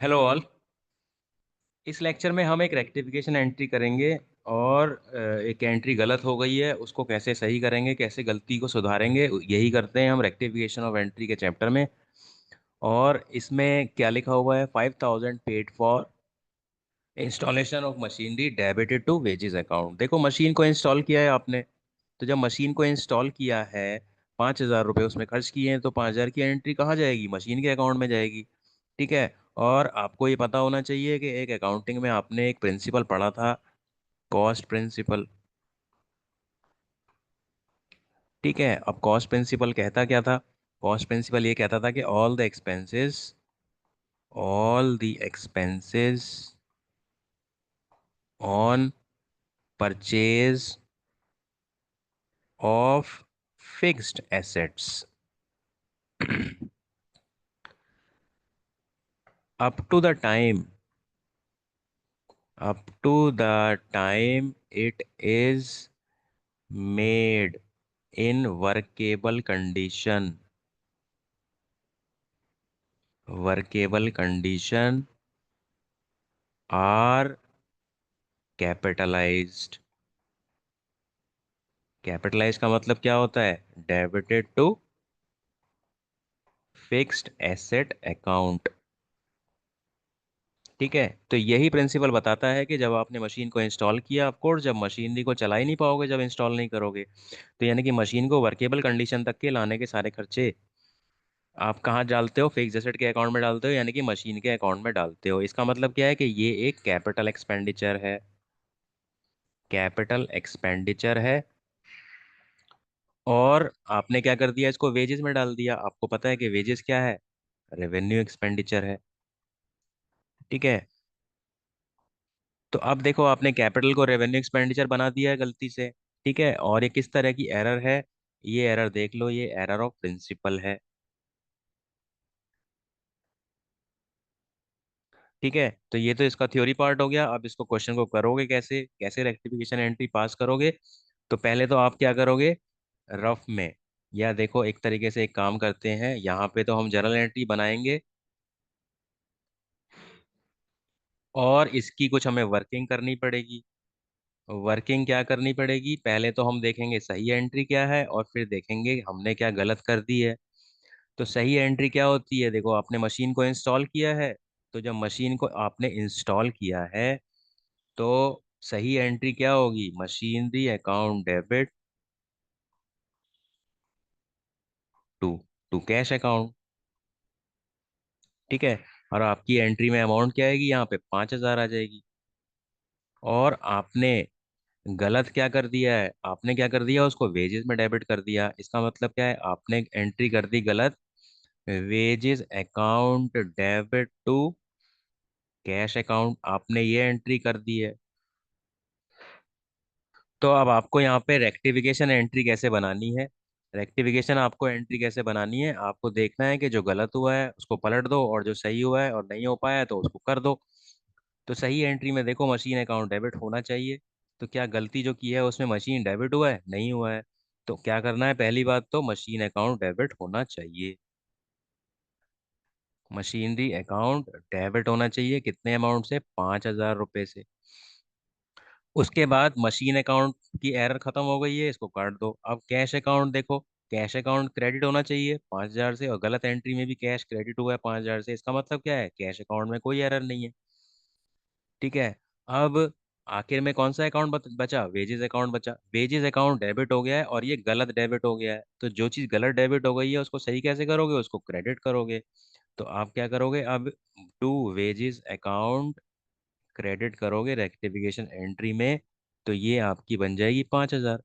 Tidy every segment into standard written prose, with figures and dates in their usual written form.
Hello all. इस lecture में हम एक रेक्टिफिकेशन एंट्री करेंगे और एक एंट्री गलत हो गई है उसको कैसे सही करेंगे, कैसे गलती को सुधारेंगे, यही करते हैं हम रेक्टिफिकेशन ऑफ एंट्री के चैप्टर में। और इसमें क्या लिखा हुआ है? 5,000 paid for installation of machinery debited to wages account. देखो, मशीन को इंस्टॉल किया है आपने, तो जब मशीन को इंस्टॉल किया है 5,000 रुपये उसमें खर्च किए हैं, तो 5,000 की एंट्री कहाँ जाएगी? मशीन के अकाउंट में जाएगी। ठीक है। और आपको ये पता होना चाहिए कि एक अकाउंटिंग में आपने एक प्रिंसिपल पढ़ा था, कॉस्ट प्रिंसिपल। ठीक है। अब कॉस्ट प्रिंसिपल कहता क्या था? कॉस्ट प्रिंसिपल ये कहता था कि all the expenses on purchase of fixed assets up to the time up to the time it is made in workable condition are capitalized। Capitalize का मतलब क्या होता है? Debited to fixed asset account. ठीक है। तो यही प्रिंसिपल बताता है कि जब आपने मशीन को इंस्टॉल किया, ऑफ कोर्स जब मशीनरी को चला ही नहीं पाओगे जब इंस्टॉल नहीं करोगे, तो यानी कि मशीन को वर्केबल कंडीशन तक के लाने के सारे खर्चे आप कहाँ डालते हो? फिक्स एसेट के अकाउंट में डालते हो, यानी कि मशीन के अकाउंट में डालते हो। इसका मतलब क्या है कि ये एक कैपिटल एक्सपेंडिचर है। कैपिटल एक्सपेंडिचर है। और आपने क्या कर दिया? इसको वेजेस में डाल दिया। आपको पता है कि वेजेस क्या है? रेवेन्यू एक्सपेंडिचर है। ठीक है। तो अब देखो, आपने कैपिटल को रेवेन्यू एक्सपेंडिचर बना दिया है गलती से। ठीक है। और ये किस तरह की एरर है? ये एरर देख लो, ये एरर ऑफ प्रिंसिपल है। ठीक है। तो ये तो इसका थ्योरी पार्ट हो गया। अब इसको क्वेश्चन को करोगे कैसे, कैसे रेक्टिफिकेशन एंट्री पास करोगे? तो पहले तो आप क्या करोगे? रफ में, या देखो एक तरीके से एक काम करते हैं, यहाँ पे तो हम जर्नल एंट्री बनाएंगे और इसकी कुछ हमें वर्किंग करनी पड़ेगी। वर्किंग क्या करनी पड़ेगी? पहले तो हम देखेंगे सही एंट्री क्या है और फिर देखेंगे हमने क्या गलत कर दी है। तो सही एंट्री क्या होती है? देखो, आपने मशीन को इंस्टॉल किया है, तो जब मशीन को आपने इंस्टॉल किया है तो सही एंट्री क्या होगी? Machinery account debit to to cash account. ठीक है। और आपकी एंट्री में अमाउंट क्या आएगी? यहाँ पे 5,000 आ जाएगी। और आपने गलत क्या कर दिया है? आपने क्या कर दिया? उसको वेजेस में डेबिट कर दिया। इसका मतलब क्या है? आपने एंट्री कर दी गलत। Wages account debit to cash account, आपने ये एंट्री कर दी है। तो अब आपको यहाँ पे रेक्टिफिकेशन एंट्री कैसे बनानी है? रेक्टिफिकेशन आपको एंट्री कैसे बनानी है? आपको देखना है कि जो गलत हुआ है उसको पलट दो और जो सही हुआ है और नहीं हो पाया है तो उसको कर दो। तो सही एंट्री में देखो, मशीन अकाउंट डेबिट होना चाहिए। तो क्या गलती जो की है उसमें मशीन डेबिट हुआ है? नहीं हुआ है। तो क्या करना है? पहली बात तो मशीन अकाउंट डेबिट होना चाहिए। मशीनरी अकाउंट डेबिट होना चाहिए। कितने अमाउंट से? 5,000 रुपये से। उसके बाद मशीन अकाउंट की एरर खत्म हो गई है, इसको काट दो। अब कैश अकाउंट देखो, कैश अकाउंट क्रेडिट होना चाहिए 5,000 से, और गलत एंट्री में भी कैश क्रेडिट हुआ है 5,000 से। इसका मतलब क्या है? कैश अकाउंट में कोई एरर नहीं है। ठीक है। अब आखिर में कौन सा अकाउंट बचा? वेजेस अकाउंट बचा। वेजेस अकाउंट डेबिट हो गया है और ये गलत डेबिट हो गया है। तो जो चीज़ गलत डेबिट हो गई है उसको सही कैसे करोगे? उसको क्रेडिट करोगे। तो आप क्या करोगे अब? टू वेजेस अकाउंट क्रेडिट करोगे रेक्टिफिकेशन एंट्री में, तो ये आपकी बन जाएगी 5,000।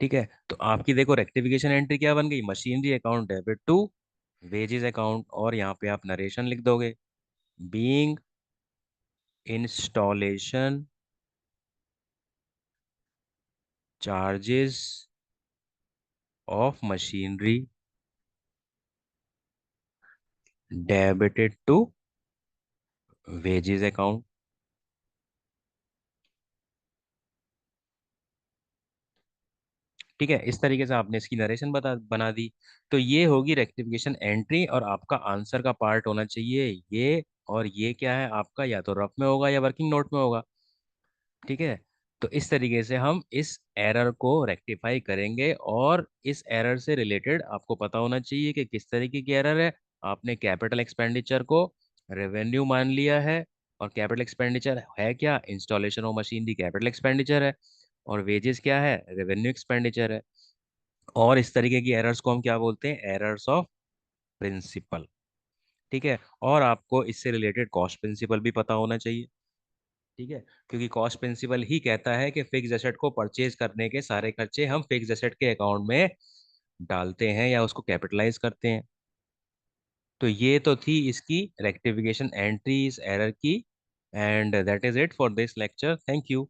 ठीक है। तो आपकी देखो रेक्टिफिकेशन एंट्री क्या बन गई? Machinery account debit to wages account, और यहाँ पे आप नरेशन लिख दोगे, being installation charges of machinery debited to wages account. ठीक है। इस तरीके से आपने इसकी नरेशन बना दी। तो ये होगी रेक्टिफिकेशन एंट्री, और आपका आंसर का पार्ट होना चाहिए ये और ये क्या है आपका, या तो रफ में होगा या वर्किंग नोट में होगा। ठीक है। तो इस तरीके से हम इस एरर को रेक्टिफाई करेंगे, और इस एरर से रिलेटेड आपको पता होना चाहिए कि किस तरीके की एरर है। आपने कैपिटल एक्सपेंडिचर को रेवेन्यू मान लिया है, और कैपिटल एक्सपेंडिचर है क्या, installation of machine the capital expenditure है, और वेजेस क्या है, रेवेन्यू एक्सपेंडिचर है। और इस तरीके की एरर्स को हम क्या बोलते हैं, एरर्स ऑफ प्रिंसिपल। ठीक है। और आपको इससे रिलेटेड कॉस्ट प्रिंसिपल भी पता होना चाहिए। ठीक है। क्योंकि कॉस्ट प्रिंसिपल ही कहता है कि फिक्स एसेट को परचेज करने के सारे खर्चे हम फिक्स एसेट के अकाउंट में डालते हैं या उसको कैपिटलाइज करते हैं। तो ये तो थी इसकी रेक्टिफिकेशन एंट्री इस एरर की। And that is it for this lecture. Thank you.